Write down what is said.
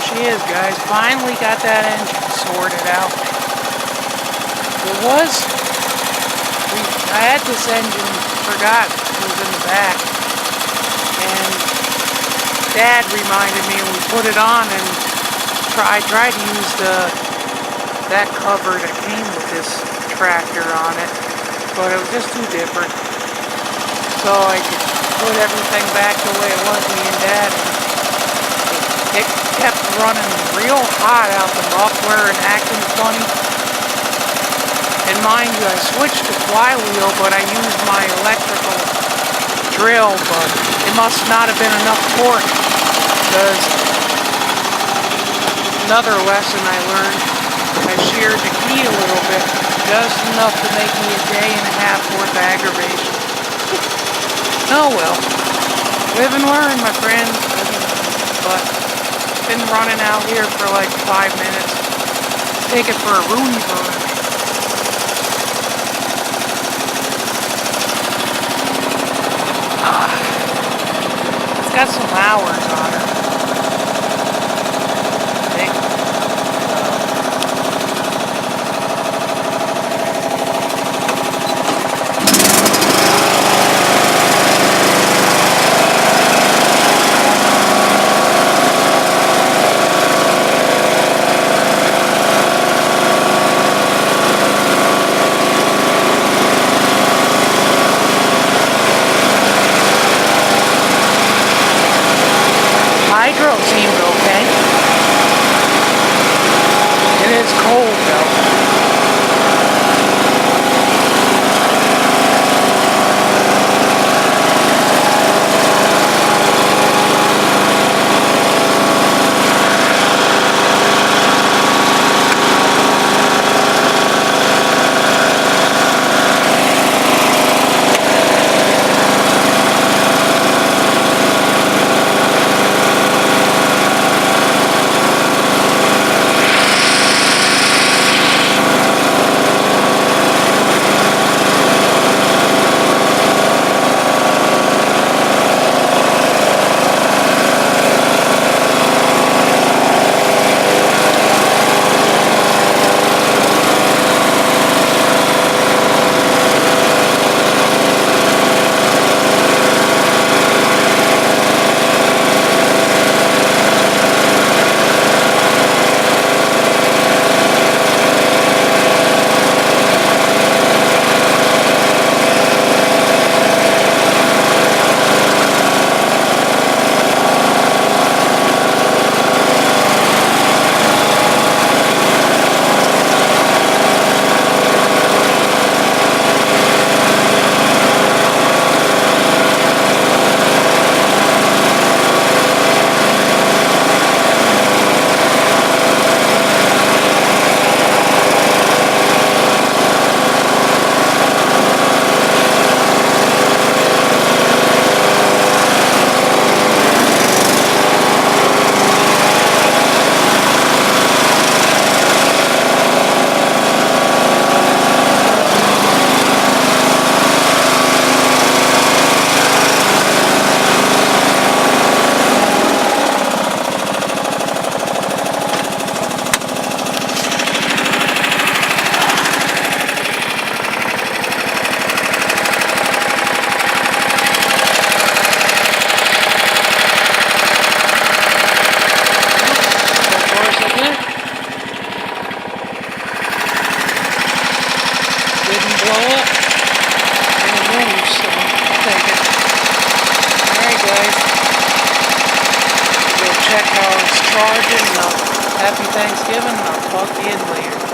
she is, guys. Finally got that engine sorted out. I had this engine, forgot it was in the back, and Dad reminded me when we put it on, and I tried to use that cover that came with this tractor on it, but it was just too different. So I put everything back the way it was, me and Dad, and it kept running real hot out the muffler and acting funny. And mind you, I switched to flywheel, but I used my electrical drill, but it must not have been enough torque, because another lesson I learned, I sheared the key a little bit, just enough to make me a day and a half worth of aggravation. Oh well, live and learn, my friend. But been running out here for like 5 minutes. Take it for a Rooney burn. It's got some hours on it. Hydro seems okay. It is cold though. Didn't blow up, and it moves, so I'll take it. Alright guys, go check how it's charging. Happy Thanksgiving, and I'll talk to you later.